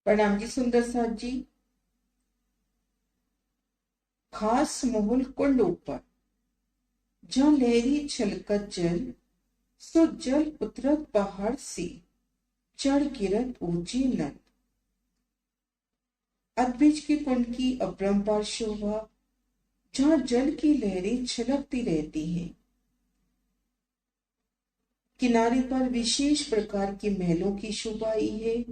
प्रणाम जी सुंदर साथ जी। खास मोहल कुंड ऊपर, जहाँ लहरी छलकत जल, सो जल उतरत पहाड़ से, चढ़ गिरत ऊंची नद। अद्विज के कुंड की अपरंपार शोभा, जहाँ जल की लहरें छलकती रहती हैं। किनारे पर विशेष प्रकार के महलों की शोभा आई है,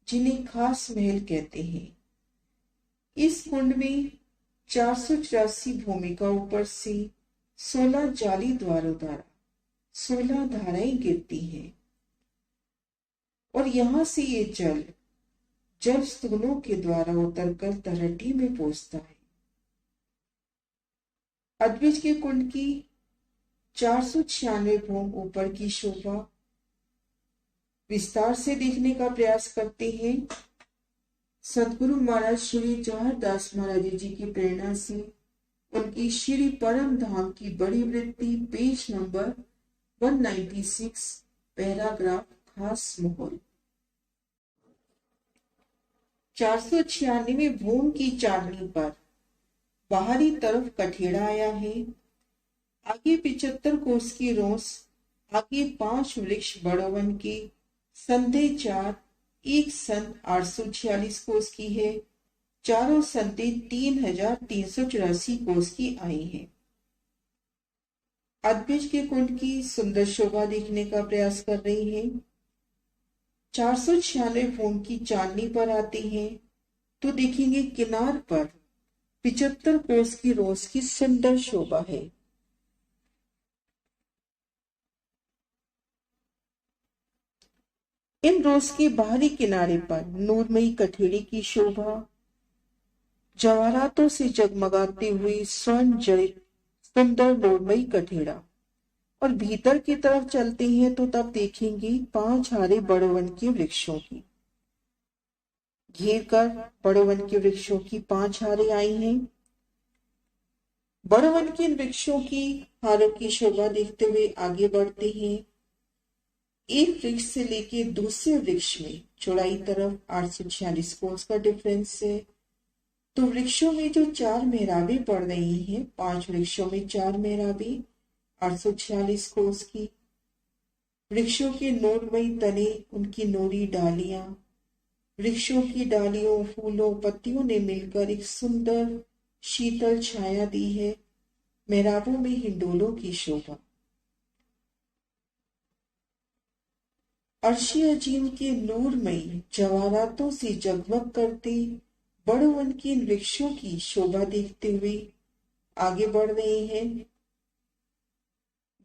जिन्हें खास महल कहते हैं। इस कुंड में 484 भूमिका ऊपर से 16 जाली द्वारों द्वारा 16 धाराएं गिरती हैं और यहां से ये जल स्तूलों के द्वारा उतरकर तलहटी में पहुंचता है। अद्विज के कुंड की 496 भूम ऊपर की शोभा विस्तार से देखने का प्रयास करते हैं। सदगुरु महाराज श्री जवाहर दास महाराज जी की प्रेरणा से उनकी श्री परम धाम की बड़ी वृत्ति, पेज नंबर 196, पैराग्राफ खास मोहल। 496 भूम की चांदनी पर बाहरी तरफ कठेड़ा आया है। आगे 75 कोस की रोस, आगे 5 वृक्ष बड़वन के, संधे 4, एक संत 846 कोस की है। चारों संधे 3384 कोस की आई है। अद्विज के कुंड की सुंदर शोभा देखने का प्रयास कर रही है। 496 भूम की चांदनी पर आते हैं तो देखेंगे किनार पर 75 कोस की रोज की सुंदर शोभा है। इन रोज के बाहरी किनारे पर नूरमयी कठेड़े की शोभा, जवाहरातों से जगमगाती हुई स्वर्ण जड़ित सुंदर नूरमयी कठेड़ा। और भीतर की तरफ चलते हैं तो तब देखेंगे 5 हारे बड़े वन के वृक्षों की। घेर कर बड़े वन के वृक्षों की 5 हारे आई हैं। बड़े वन के वृक्षों की हारों की शोभा देखते हुए आगे बढ़ते हैं। एक वृक्ष से लेके दूसरे वृक्ष में चौड़ाई तरफ 846 कोस का डिफरेंस है। तो वृक्षों में जो 4 मेहराबें पड़ रही हैं, 5 वृक्षों में 4 मेहराबें 846 कोस की। वृक्षों के नोरमयी तने, उनकी नोरी डालियां, वृक्षों की डालियों, फूलों, पत्तियों ने मिलकर एक सुंदर शीतल छाया दी है। मेहराबों में हिंडोलों की शोभा। अर्शी अजीम के नूरमयी जवाहरातों से जगमग करते बड़े वन के इन वृक्षों की शोभा देखते हुए आगे बढ़ रहे हैं।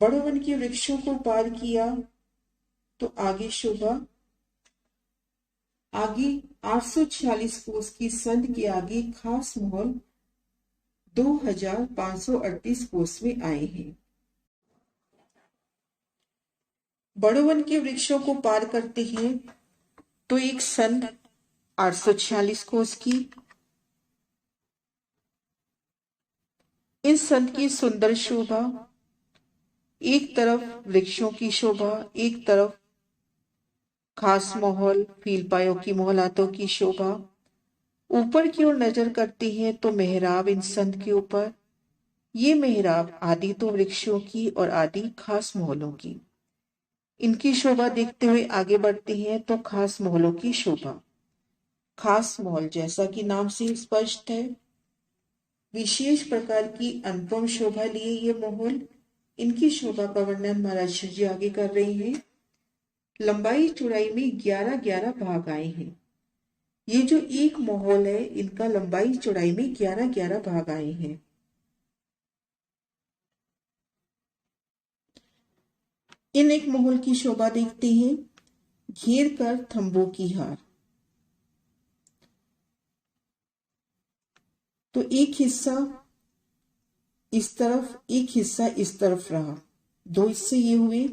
बड़े वन के वृक्षों को पार किया तो आगे शोभा, आगे 846 कोस की संध के आगे खास महल 2538 कोस में आए हैं। बड़े वन के वृक्षों को पार करते हैं तो एक संध 846 कोस की। इस संध की सुंदर शोभा, एक तरफ वृक्षों की शोभा, एक तरफ खास मोहल फीलपायों की मोहलातों की शोभा। ऊपर की ओर नजर करती है तो मेहराब इन संध के ऊपर। ये मेहराब आदि तो वृक्षों की और आदि खास मोहलों की। इनकी शोभा देखते हुए आगे बढ़ते हैं तो खास मोहलों की शोभा। खास मोहल जैसा कि नाम से स्पष्ट है, विशेष प्रकार की अनुपम शोभा लिए ये मोहल। इनकी शोभा का वर्णन महाराज श्री जी आगे कर रहे हैं। लंबाई चौड़ाई में 11-11 भाग आए हैं। ये जो एक मोहल है, इनका लंबाई चौड़ाई में 11-11 भाग आए हैं। इन एक मोहल की शोभा देखते हैं। घेर कर थंबों की हार, तो एक हिस्सा इस तरफ, एक हिस्सा इस तरफ रहा, 2 हिस्से ये हुए।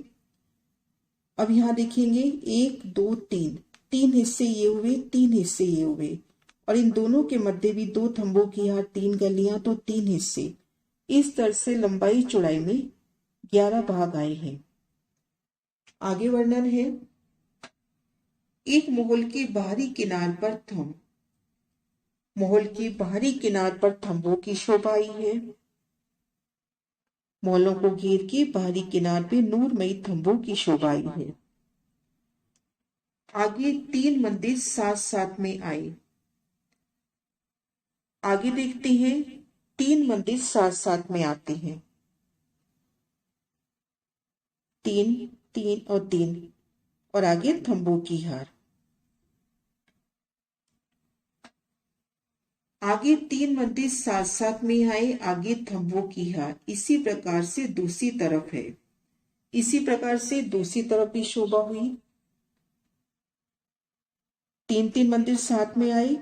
अब यहां देखेंगे 1 2 3, 3 हिस्से ये हुए, 3 हिस्से ये हुए। और इन दोनों के मध्य भी 2 थंबों की हार, 3 गलियां, तो 3 हिस्से। इस तरह से लंबाई चौड़ाई में 11 भाग आए हैं। आगे वर्णन है। एक मोहल के बाहरी किनार पर थंब, मोहल के बाहरी किनार पर थंबों की शोभा आई है। मोहलों को घेर के बाहरी किनार पे नूरमयी थंबों की शोभा आई है। आगे 3 मंदिर साथ साथ में आए। आगे देखते हैं 3 मंदिर साथ साथ में आते हैं। 3, 3 और 3 और आगे थंबों की हार। आगे 3 मंदिर साथ साथ में आए, आगे थंबों की हार। इसी प्रकार से दूसरी तरफ है, इसी प्रकार से दूसरी तरफ भी शोभा हुई। 3 मंदिर साथ में आए,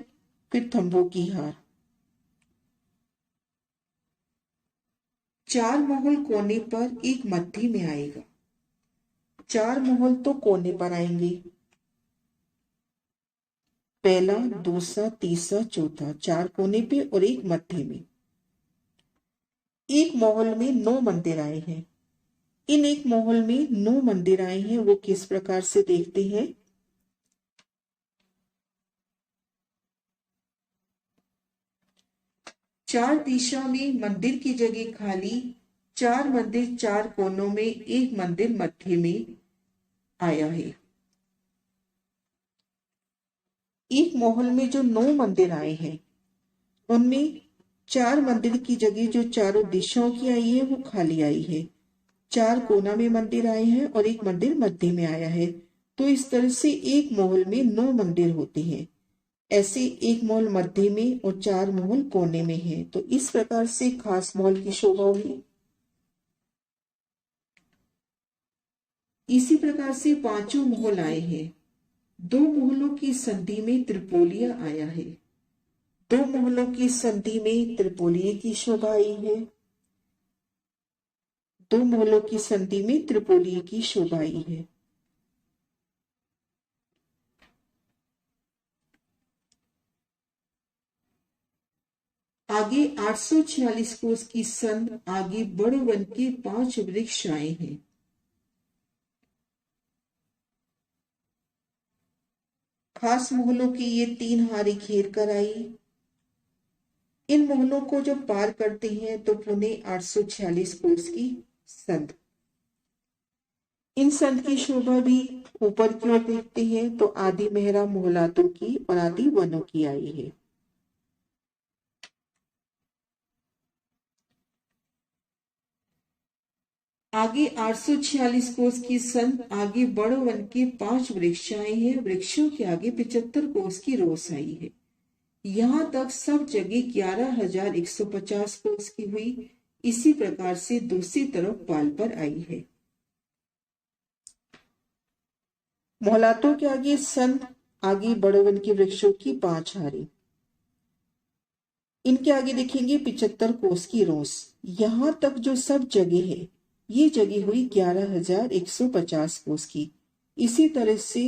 फिर थंबों की हार। 4 मोहल कोने पर एक मध्य में आएगा। 4 मोहल तो कोने पर आएंगे, पहला, दूसरा, तीसरा, चौथा, 4 कोने पे और एक मध्य में। एक मोहल में 9 मंदिर आए हैं। इन एक मोहल में 9 मंदिर आए हैं, वो किस प्रकार से देखते हैं। चार दिशा में मंदिर की जगह खाली, 4 मंदिर 4 कोनों में, एक मंदिर मध्य में आया है। एक मोहल में जो 9 मंदिर आए हैं, उनमें 4 मंदिर की जगह जो चारों दिशाओं की आई है वो खाली आई है। 4 कोना में मंदिर आए हैं और एक मंदिर मध्य में आया है। तो इस तरह से एक मोहल में 9 मंदिर होते हैं। ऐसे एक मोहल मध्य में और 4 मोहल कोने में है। तो इस प्रकार से खास मोहल की शोभा हुई। इसी प्रकार से 5 मोहल आए हैं। 2 मोहलों की संधि में त्रिपोलिया आया है। 2 मोहलों की संधि में त्रिपोलिये की शोभा आई है। 2 मोहलों की संधि में त्रिपोलिये की शोभा आई है। आगे 846 कोस की संध, आगे बड़े वन के 5 वृक्ष आए हैं। खास मोहलों की ये 3 हारी घेर कर आई। इन मोहलों को जब पार करते हैं तो पुनः 846 कोस की संध। इन संध की शोभा भी ऊपर की ओर देखते हैं तो आदि मेहरा मोहलातों की और आदि वनों की आई है। आगे 846 कोस की संध, आगे बड़े वन के 5 वृक्ष आए हैं। वृक्षों के आगे 75 कोस की रोस आई है। यहां तक सब जगह 11,150 कोस की हुई। इसी प्रकार से दूसरी तरफ पाल पर आई है। मोहलातों के आगे संध, आगे बड़े वन के वृक्षों की 5 हारी। इनके आगे देखेंगे 75 कोस की रोस। यहां तक जो सब जगह है, ये जगह हुई 11,150 कोस की। इसी तरह से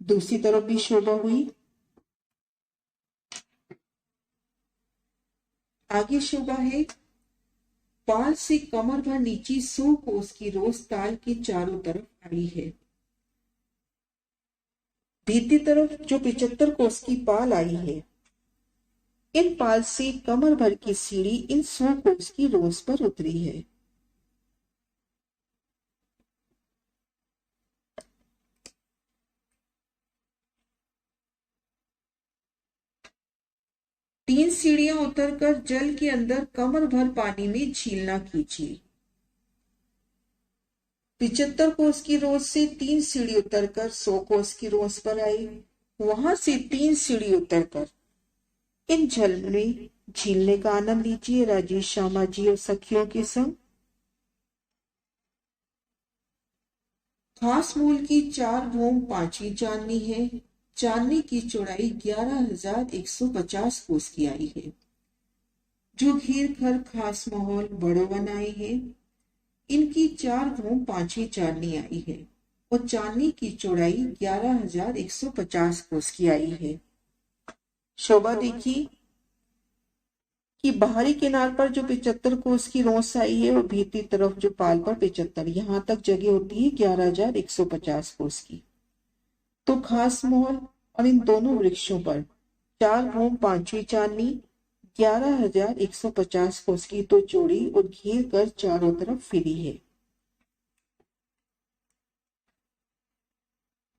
दूसरी तरफ भी शोभा हुई। आगे शोभा है पाल से कमर भर नीचे 100 कोस की रोस ताल के चारों तरफ आई है। भीतरी तरफ जो 75 कोस की पाल आई है, इन पाल से कमर भर की सीढ़ी इन 100 कोस की रोस पर उतरी है। तीन सीढ़ियां उतरकर जल के अंदर कमर भर पानी में झीलना कीजिए। 75 कोस की रोस से 3 सीढ़ी उतरकर 100 कोस की रोस पर आई। वहां से 3 सीढ़ी उतरकर इन जल में झीलने का आनंद लीजिए राजेश श्यामा जी और सखियों के संग। खास मूल की 4 भूम 5वीं चांदनी है। चांदनी की चौड़ाई 11,150 कोस की आई है। जो घेर कर खास माहौल बड़ो बनाए हैं, इनकी 4 भूम 5वीं चांदनी आई है और चांदनी की चौड़ाई 11,150 कोस की आई है। शोभा देखिए कि बाहरी किनार पर जो 75 कोस की रोस आई है और भीतरी तरफ जो पाल पर 75, यहां तक जगह होती है 11,150 कोस की। तो खास महल और इन दोनों वृक्षों पर 4 भूम 5वीं चांदनी 11,150 कोस की तो चौड़ी और घेर कर चारों तरफ फिरी है।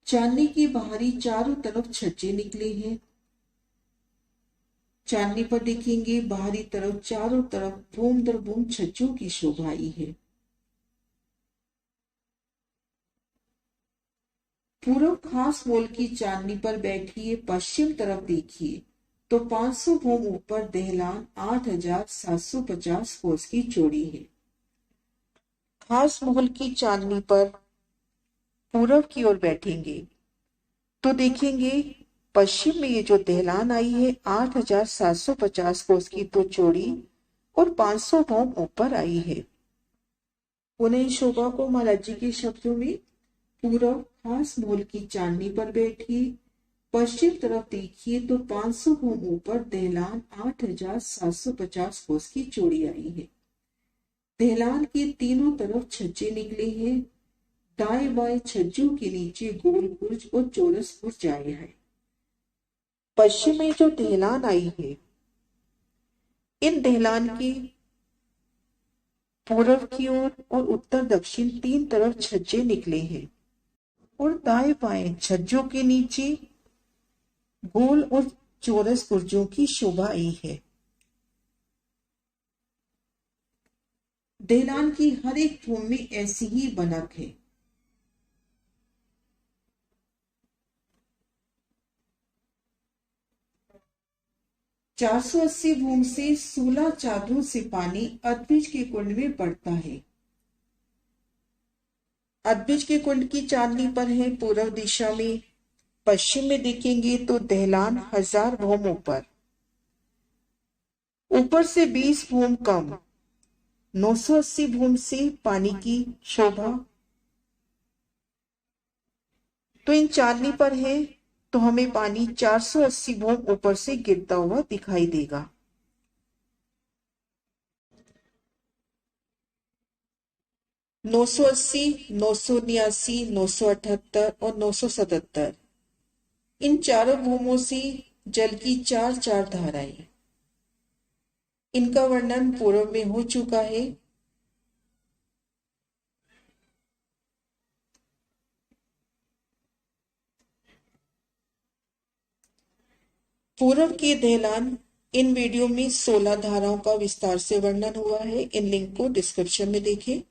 चांदनी की बाहरी चारों तरफ छज्जे निकले हैं। चांदनी पर देखेंगे बाहरी तरफ चारों तरफ भूम दर भूम छज्जों की शोभा आई है। पूर्व खास मोल की चांदनी पर बैठिए, पश्चिम तरफ देखिए तो 500 भूम ऊपर दहलान 8,750 कोस की चौड़ी है। खास महल की चांदनी पर पूर्व की ओर बैठेंगे तो देखेंगे पश्चिम में ये जो दहलान आई है 8,750 कोस की तो चौड़ी और 500 भूम ऊपर आई है। पुनः शोभा को महाराज जी के शब्दों में, पूर्व खास मोल की चांदनी पर बैठिए, पश्चिम तरफ देखिए तो 500 भूम ऊपर दहलान 8,750 कोस की चौड़ी आई है। दहलान के तीनों तरफ छज्जे निकले हैं। दाएं बाएं छज्जों के नीचे गोल बुर्ज और चौरस बुर्ज आए हैं। पश्चिम में जो दहलान आई है, इन दहलान की पूर्व की ओर और उत्तर दक्षिण 3 तरफ छज्जे निकले हैं और दाएं बाएं छज्जों के नीचे गोल और चौरस बुर्जों की शोभा आई है। दहलान की हर एक भूमि में ऐसी ही बनक है। चार सौ 80 भूम से 16 चादरों से पानी अद्विज के कुंड में पड़ता है। अद्विज के कुंड की चांदनी पर है पूर्व दिशा में। पश्चिम में देखेंगे तो दहलान 1000 भूम ऊपर से 20 भूम कम 980 भूम से पानी की शोभा। तो इन चांदनी पर है तो हमें पानी 480 भूम ऊपर से गिरता हुआ दिखाई देगा। नौ सौ 989, 978 और 977 इन चारों भूमों से जल की चार चार धाराएं, इनका वर्णन पूर्व में हो चुका है। पूर्व की दहलान इन वीडियो में 16 धाराओं का विस्तार से वर्णन हुआ है। इन लिंक को डिस्क्रिप्शन में देखें।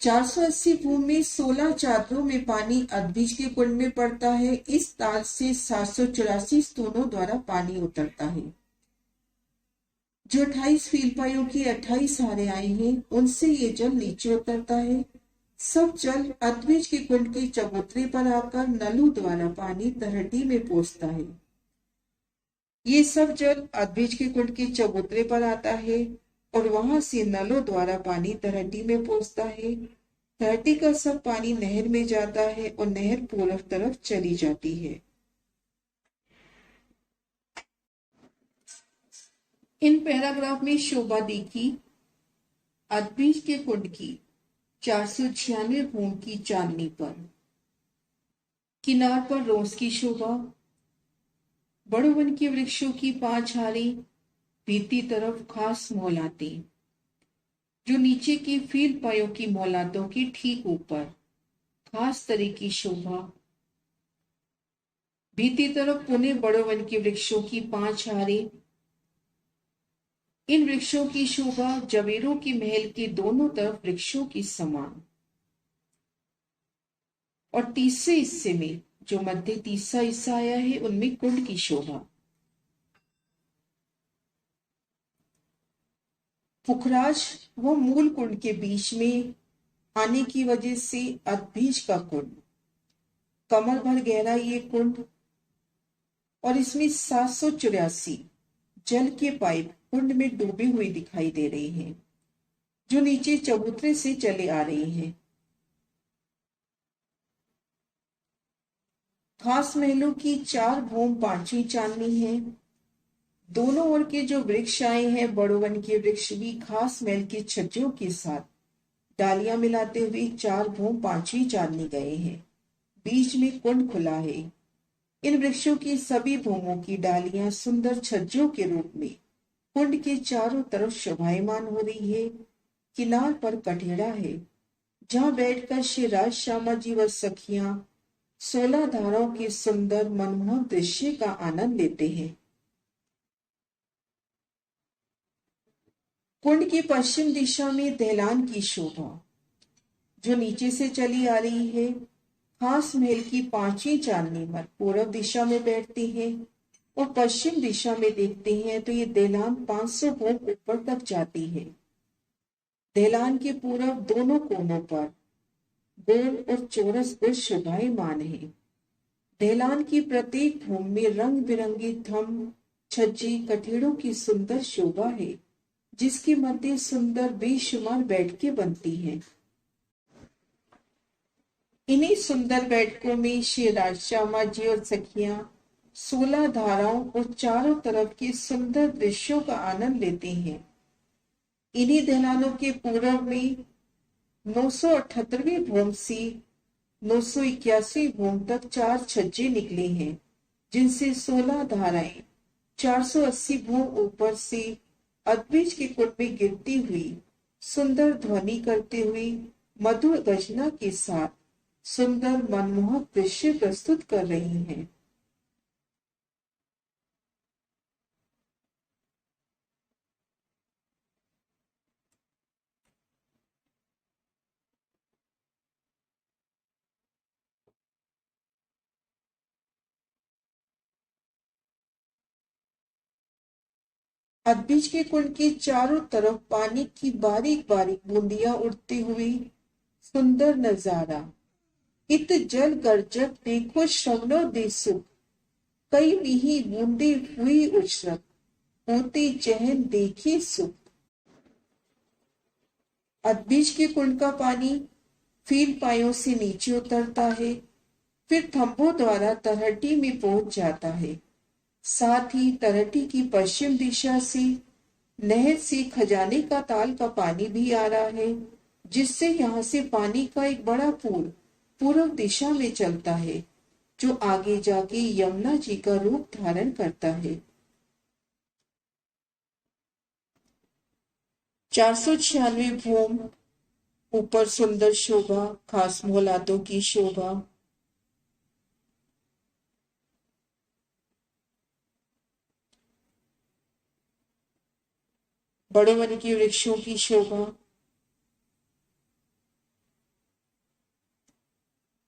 चार सौ 80 भूमि में 16 चादरों में पानी अद्विज के कुंड में पड़ता है। इस ताल से 784 स्तूनों द्वारा पानी उतरता है। जो 28 फीलपाइयों की 28 हारें आई हैं, उनसे ये जल नीचे उतरता है। सब जल अद्विज के कुंड के चबूतरे पर आकर नलों द्वारा पानी तहटी में पहुंचता है। ये सब जल अद्विज के कुंड के चबूतरे पर आता है और वहां से नलों द्वारा पानी तहटी में पहुंचता है। तहटी का सब पानी नहर में जाता है और नहर पूर्व तरफ चली जाती है। इन पैराग्राफ में शोभा देखी अद्विज के कुंड की 496 भूम की चांदनी पर। किनार पर रोज की शोभा, बड़वन के वृक्षों की 5 हारें, भीती तरफ खास मोहलातें, जो नीचे की फील पायों की मोहलातों की ठीक ऊपर खास तरह की शोभा। भीती तरफ पुणे बड़वन के वृक्षों की 5 हारें, इन वृक्षों की शोभा जवेरों की महल के दोनों तरफ वृक्षों की समान। और तीसरे हिस्से में जो मध्य तीसरा हिस्सा आया है, उनमें कुंड की शोभा। पुखराज व मूल कुंड के बीच में आने की वजह से अद्विज का कुंड, कमर भर गहरा ये कुंड, और इसमें 784 जल के पाइप कुंड में डूबे हुए दिखाई दे रहे हैं, जो नीचे चबूतरे से चले आ रहे हैं। खास महलों की 4 भूम 5वीं चांदनी है। दोनों ओर के जो वृक्ष आए हैं, बड़ो वन के वृक्ष भी खास महल के छज्जों के साथ डालियां मिलाते हुए 4 भूम 5वीं चांदनी गए हैं। बीच में कुंड खुला है। इन वृक्षों की सभी भूमों की डालियां सुंदर छज्जों के रूप में कुंड के चारों तरफ शोभायमान हो रही है। किनार पर कठेड़ा है, जहां बैठकर श्री राज श्यामा जी व सखियां 16 धाराओं के सुंदर मनमोहक दृश्य का आनंद लेते हैं। कुंड की पश्चिम दिशा में दहलान की शोभा, जो नीचे से चली आ रही है। खास महल की 5वीं चांदनी पर पूर्व दिशा में बैठते हैं और पश्चिम दिशा में देखते हैं तो ये दहलान 500 भूम ऊपर तक जाती है। दहलान के पूर्व दोनों कोनों पर गोल और चौरस बुर्ज शोभायमान है। दहलान की प्रत्येक भूमि में रंग बिरंगे थंब, छज्जे, कठेड़ों की सुंदर शोभा है, जिसके मध्य सुंदर बेशुमार बैठकें बनती हैं। इन्हीं सुंदर बैठकों में श्री राजश्यामा जी और सखियां 16 धाराओं और चारों तरफ के सुंदर दृश्यों का आनंद लेते हैं। इन्हीं दहलानों के पूर्व में 978वीं भूम से 981 भूम तक 4 छज्जे निकले हैं, जिनसे 16 धाराएं 480 भूम ऊपर से अदबीज के कुंड में गिरती हुई सुंदर ध्वनि करते हुए मधुर गर्जना के साथ सुंदर मनमोहक दृश्य प्रस्तुत कर रही हैं। अदबीज के कुंड के चारों तरफ पानी की बारीक बारीक बूंदियां उड़ते हुए सुंदर नजारा। इत जल गर्जत देखो श्रवणो दे सुख, कई मिही बूंदे हुई उछरत, होते चहन देखी सुख। अदबीज के कुंड का पानी फील पायों से नीचे उतरता है, फिर थंभों द्वारा तरहटी में पहुंच जाता है। साथ ही तरहटी की पश्चिम दिशा से नहर से खजाने का ताल का पानी भी आ रहा है, जिससे यहाँ से पानी का एक बड़ा पूल पूर्व दिशा में चलता है, जो आगे जाके यमुना जी का रूप धारण करता है। 496 भूम ऊपर सुंदर शोभा, खास मोहलातों की शोभा। बड़े वन के वृक्षों की शोभा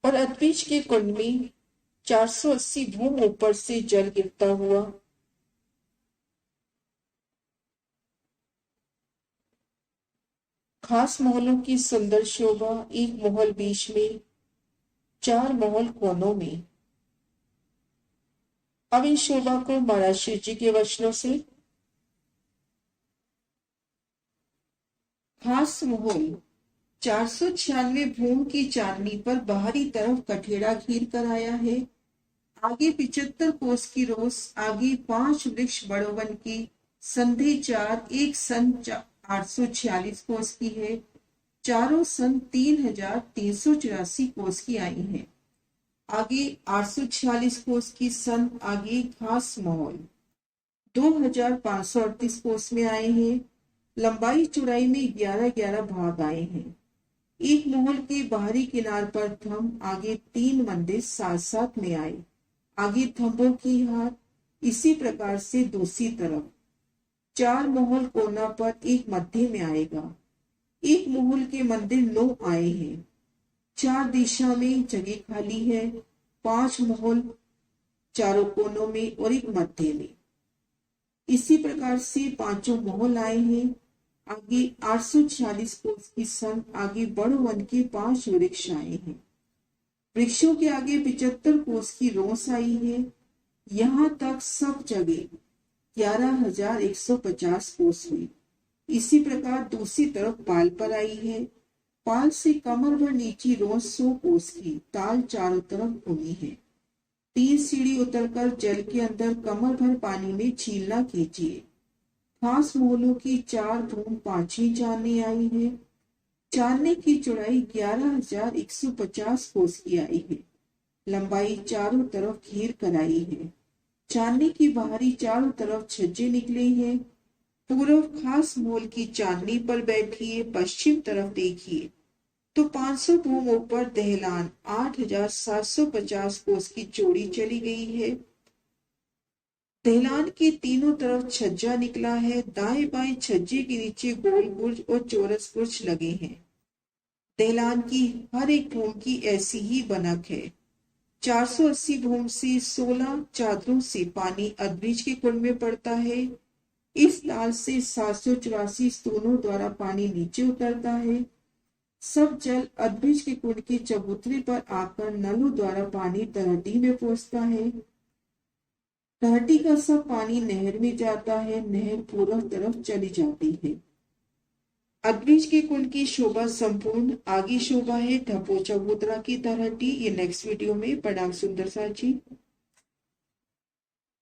और अदबीज के कुंड में 480 भूम ऊपर से जल गिरता हुआ। खास महलों की सुंदर शोभा, एक महल बीच में, 4 महल कोनों में। अब इन शोभा को महाराज शिव जी के वचनों से। खास महल 496 भूम की चांदनी पर बाहरी तरफ कठेड़ा घेर कर आया है। आगे 75 कोस की रोस, आगे 5 वृक्ष बड़ोवन की संधि 4 एक सन 846 कोस की है। चारों सन 3384 कोस की आई हैं। आगे 846 कोस की सन, आगे खास महल 2538 कोस में आए हैं। लंबाई चौड़ाई में 11-11 भाग आए हैं। एक महल के बाहरी किनार पर थंब, आगे 3 मंदिर साथ साथ में आए, आगे थंबों की हार। इसी प्रकार से दूसरी तरफ 4 महल कोना पर एक मध्य में आएगा। एक महल के मंदिर 9 आए हैं। 4 दिशा में जगह खाली है। 5 महल चारों कोनों में और एक मध्य में। इसी प्रकार से 5 महल आए हैं। आगे 846 कोस की सन, आगे बड़ो वन के 5 वृक्ष आए हैं। वृक्षों के आगे 75 कोस की रोस आई है। यहाँ तक सब जगह 11,150 कोस हुई। इसी प्रकार दूसरी तरफ पाल पर आई है। पाल से कमर भर नीचे रोस 100 कोस की, ताल चारों तरफ घूमी है। 3 सीढ़ी उतरकर जल के अंदर कमर भर पानी में छीलना कीजिए। खास मोहलों की 4 धूम 5वीं चांदनी आई है। चांदनी की चौड़ाई 11,150 कोस की आई है। लंबाई चारों तरफ घेर कर आई है। चांदनी की बाहरी चारों तरफ छज्जे निकले हैं। पूर्व खास मोल की चांदनी पर बैठिए, पश्चिम तरफ देखिए तो 500 धूम ऊपर दहलान 8,750 कोस की चौड़ी चली गई है। दहलान के तीनों तरफ छज्जा निकला है। दाएं बाएं छज्जे के नीचे गोल बुर्ज और चौरस बुर्ज लगे हैं। दहलान की हर एक धूम की ऐसी ही बनक है। 480 धूम से 16 चादरों से पानी अदब्रिज के कुंड में पड़ता है। इस नाल से 784 स्तूनों द्वारा पानी नीचे उतरता है। सब जल अदब्रिज के कुंड के चबूतरे पर आकर नलों द्वारा पानी तलहटी में पहुंचता है। तलहटी का सब पानी नहर में जाता है। नहर पूर्व तरफ चली जाती है। अदब्रिज के कुंड की शोभा संपूर्ण आगे शोभा है ढपो चबूतरा की तलहटी। ये नेक्स्ट वीडियो में। प्रणाम सुंदर सा जी।